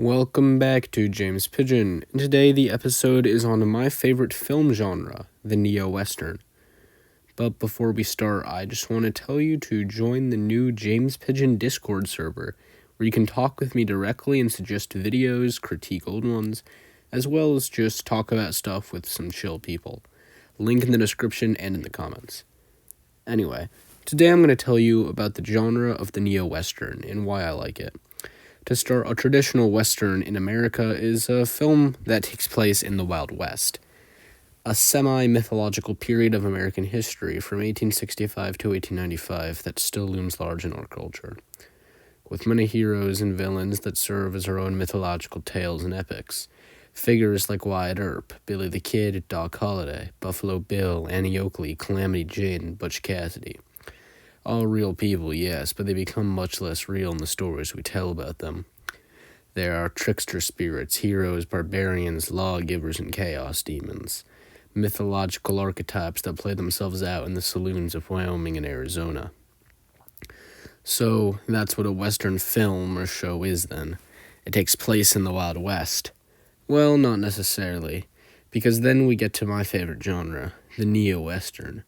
Welcome back to James Pigeon, and today the episode is on my favorite film genre, the neo-western. But before we start, I just want to tell you to join the new James Pigeon Discord server, where you can talk with me directly and suggest videos, critique old ones, as well as just talk about stuff with some chill people. Link in the description and in the comments. Anyway, today I'm going to tell you about the genre of the neo-western and why I like it. To start, a traditional Western in America is a film that takes place in the Wild West, a semi-mythological period of American history from 1865 to 1895 that still looms large in our culture, with many heroes and villains that serve as our own mythological tales and epics. Figures like Wyatt Earp, Billy the Kid, Doc Holliday, Buffalo Bill, Annie Oakley, Calamity Jane, and Butch Cassidy. All real people, yes, but they become much less real in the stories we tell about them. There are trickster spirits, heroes, barbarians, lawgivers, and chaos demons. Mythological archetypes that play themselves out in the saloons of Wyoming and Arizona. So, that's what a Western film or show is then. It takes place in the Wild West. Well, not necessarily, because then we get to my favorite genre, the neo-western.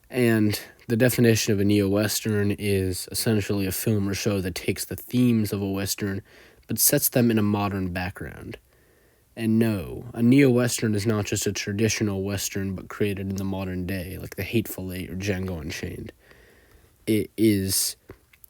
And the definition of a neo-western is essentially a film or show that takes the themes of a western, but sets them in a modern background. And no, a neo-western is not just a traditional western, but created in the modern day, like The Hateful Eight or Django Unchained. It is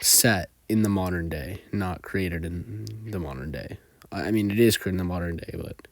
set in the modern day, not created in the modern day. I mean, it is created in the modern day, but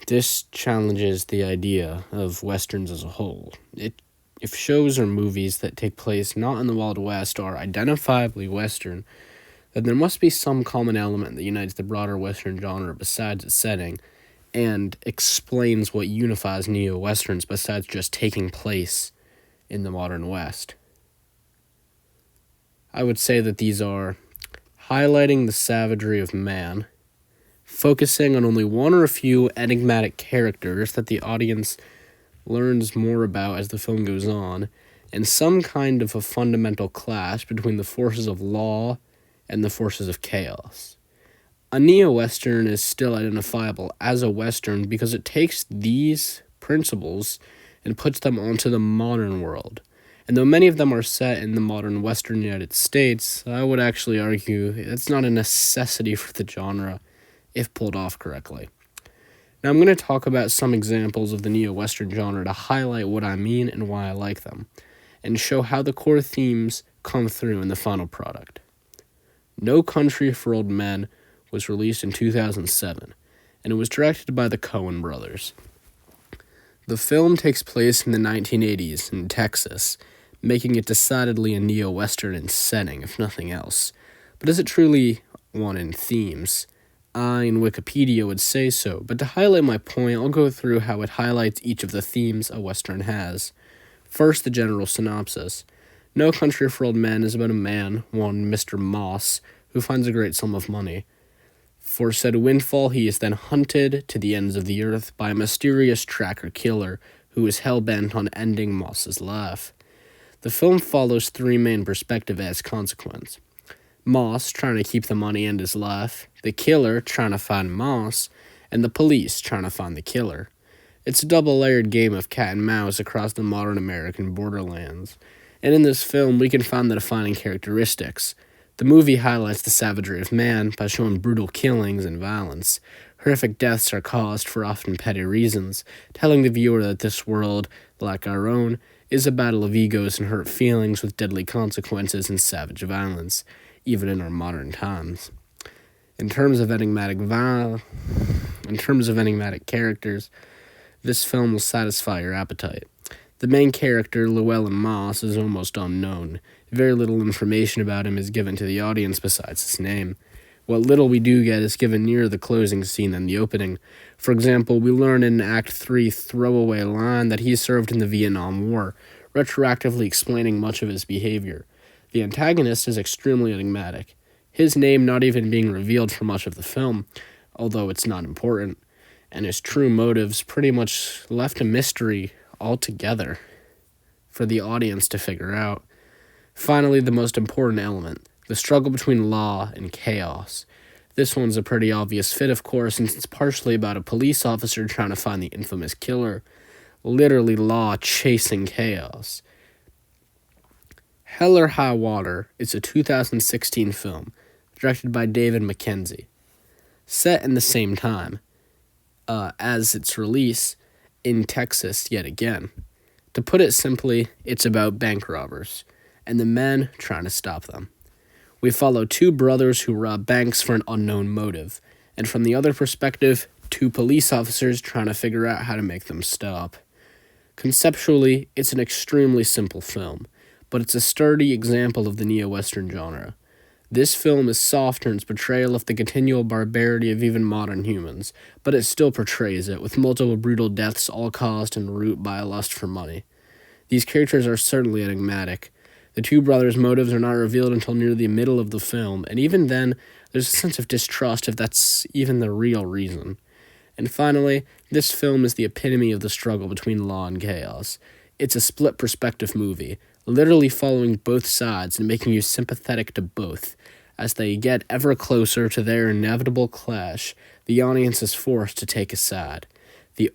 this challenges the idea of westerns as a whole. If shows or movies that take place not in the Wild West are identifiably western, then there must be some common element that unites the broader western genre besides its setting, and explains what unifies neo-westerns besides just taking place in the modern West. I would say that these are highlighting the savagery of man, focusing on only one or a few enigmatic characters that the audience learns more about as the film goes on, and some kind of a fundamental clash between the forces of law and the forces of chaos. A neo-western is still identifiable as a western because it takes these principles and puts them onto the modern world. And though many of them are set in the modern western United States, I would actually argue it's not a necessity for the genre if pulled off correctly. Now I'm going to talk about some examples of the neo-western genre to highlight what I mean and why I like them, and show how the core themes come through in the final product. No Country for Old Men was released in 2007, and it was directed by the Coen brothers. The film takes place in the 1980s in Texas, making it decidedly a neo-western in setting, if nothing else. But is it truly one in themes? I in Wikipedia would say so, but to highlight my point, I'll go through how it highlights each of the themes a western has. First, the general synopsis. No Country for Old Men is about a man, one Mr. Moss, who finds a great sum of money. For said windfall, he is then hunted to the ends of the earth by a mysterious tracker killer who is hell-bent on ending Moss's life. The film follows three main perspectives as consequence. Moss trying to keep the money and his life, the killer trying to find Moss, and the police trying to find the killer. It's a double-layered game of cat and mouse across the modern American borderlands. And in this film, we can find the defining characteristics. The movie highlights the savagery of man by showing brutal killings and violence. Horrific deaths are caused for often petty reasons, telling the viewer that this world, like our own, is a battle of egos and hurt feelings with deadly consequences and savage violence, even in our modern times. In terms of enigmatic characters, this film will satisfy your appetite. The main character, Llewellyn Moss, is almost unknown. Very little information about him is given to the audience besides his name. What little we do get is given nearer the closing scene than the opening. For example, we learn in Act 3 throwaway line that he served in the Vietnam War, retroactively explaining much of his behavior. The antagonist is extremely enigmatic, his name not even being revealed for much of the film, although it's not important, and his true motives pretty much left a mystery altogether for the audience to figure out. Finally, the most important element, the struggle between law and chaos. This one's a pretty obvious fit, of course, since it's partially about a police officer trying to find the infamous killer. Literally law chasing chaos. Hell or High Water is a 2016 film directed by David Mackenzie, set in the same time as its release in Texas yet again. To put it simply, it's about bank robbers and the men trying to stop them. We follow two brothers who rob banks for an unknown motive, and from the other perspective, two police officers trying to figure out how to make them stop. Conceptually, it's an extremely simple film, but it's a sturdy example of the neo-Western genre. This film is soft in its portrayal of the continual barbarity of even modern humans, but it still portrays it, with multiple brutal deaths all caused en route by a lust for money. These characters are certainly enigmatic. The two brothers' motives are not revealed until near the middle of the film, and even then, there's a sense of distrust if that's even the real reason. And finally, this film is the epitome of the struggle between law and chaos. It's a split-perspective movie, literally following both sides and making you sympathetic to both. As they get ever closer to their inevitable clash, the audience is forced to take a side. The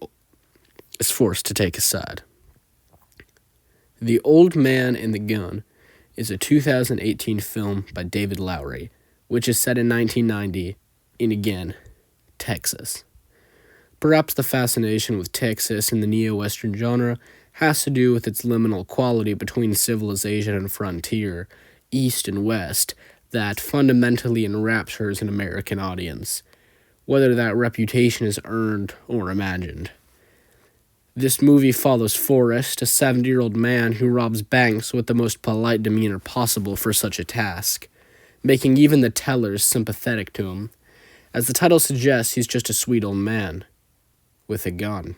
Old Man and the Gun is a 2018 film by David Lowery, which is set in 1990 in, again, Texas. Perhaps the fascination with Texas in the neo-Western genre has to do with its liminal quality between civilization and frontier, east and west, that fundamentally enraptures an American audience, whether that reputation is earned or imagined. This movie follows Forrest, a 70-year-old man who robs banks with the most polite demeanor possible for such a task, making even the tellers sympathetic to him. As the title suggests, he's just a sweet old man with a gun.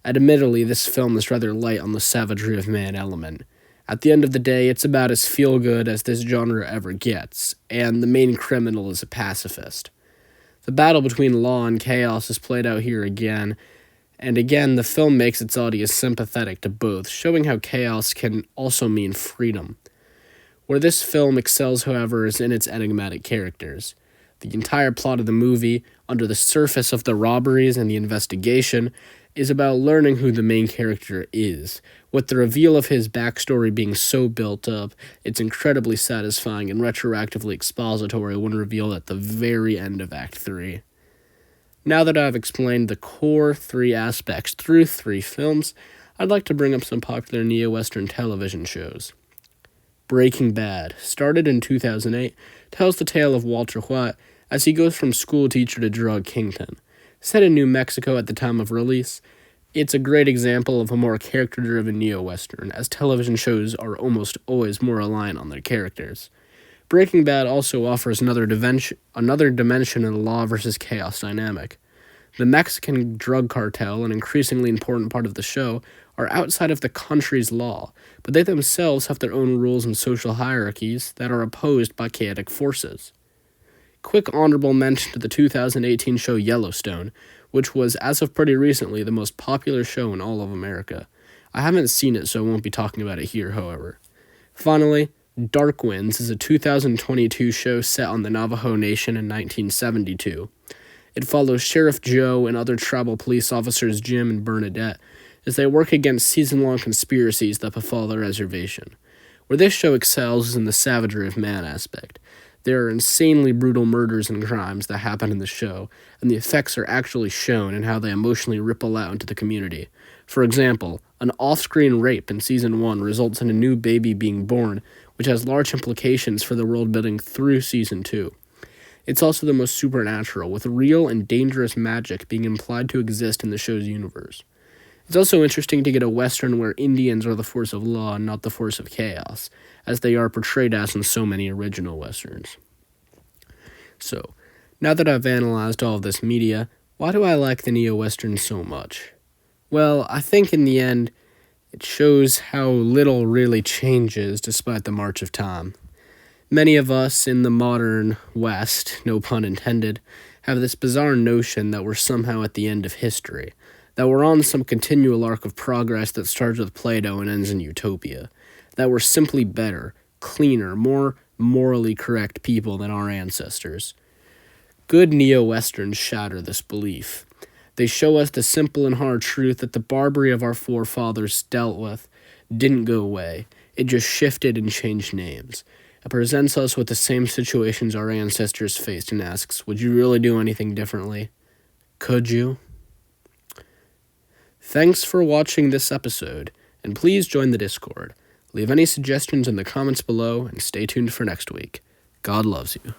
Admittedly, this film is rather light on the savagery of man element. At the end of the day, it's about as feel-good as this genre ever gets, and the main criminal is a pacifist. The battle between law and chaos is played out here again, and again, the film makes its audience sympathetic to both, showing how chaos can also mean freedom. Where this film excels, however, is in its enigmatic characters. The entire plot of the movie, under the surface of the robberies and the investigation, is about learning who the main character is. With the reveal of his backstory being so built up, it's incredibly satisfying and retroactively expository when revealed at the very end of Act 3. Now that I've explained the core three aspects through three films, I'd like to bring up some popular neo-Western television shows. Breaking Bad, started in 2008, tells the tale of Walter White as he goes from school teacher to drug kingpin. Set in New Mexico at the time of release, it's a great example of a more character-driven neo-Western, as television shows are almost always more reliant on their characters. Breaking Bad also offers another dimension in the law versus chaos dynamic. The Mexican drug cartel, an increasingly important part of the show, are outside of the country's law, but they themselves have their own rules and social hierarchies that are opposed by chaotic forces. Quick honorable mention to the 2018 show Yellowstone, which was, as of pretty recently, the most popular show in all of America. I haven't seen it, so I won't be talking about it here, however. Finally, Dark Winds is a 2022 show set on the Navajo Nation in 1972. It follows Sheriff Joe and other tribal police officers Jim and Bernadette as they work against season-long conspiracies that befall the reservation. Where this show excels is in the savagery of man aspect. There are insanely brutal murders and crimes that happen in the show, and the effects are actually shown in how they emotionally ripple out into the community. For example, an off-screen rape in Season 1 results in a new baby being born, which has large implications for the world building through Season 2. It's also the most supernatural, with real and dangerous magic being implied to exist in the show's universe. It's also interesting to get a Western where Indians are the force of law and not the force of chaos, as they are portrayed as in so many original Westerns. So, now that I've analyzed all of this media, why do I like the neo-Western so much? Well, I think in the end, it shows how little really changes despite the march of time. Many of us in the modern West, no pun intended, have this bizarre notion that we're somehow at the end of history, that we're on some continual arc of progress that starts with Plato and ends in utopia, that we're simply better, cleaner, more morally correct people than our ancestors. Good neo-Westerns shatter this belief. They show us the simple and hard truth that the barbarity of our forefathers dealt with didn't go away. It just shifted and changed names. It presents us with the same situations our ancestors faced and asks, would you really do anything differently? Could you? Thanks for watching this episode, and please join the Discord. Leave any suggestions in the comments below, and stay tuned for next week. God loves you.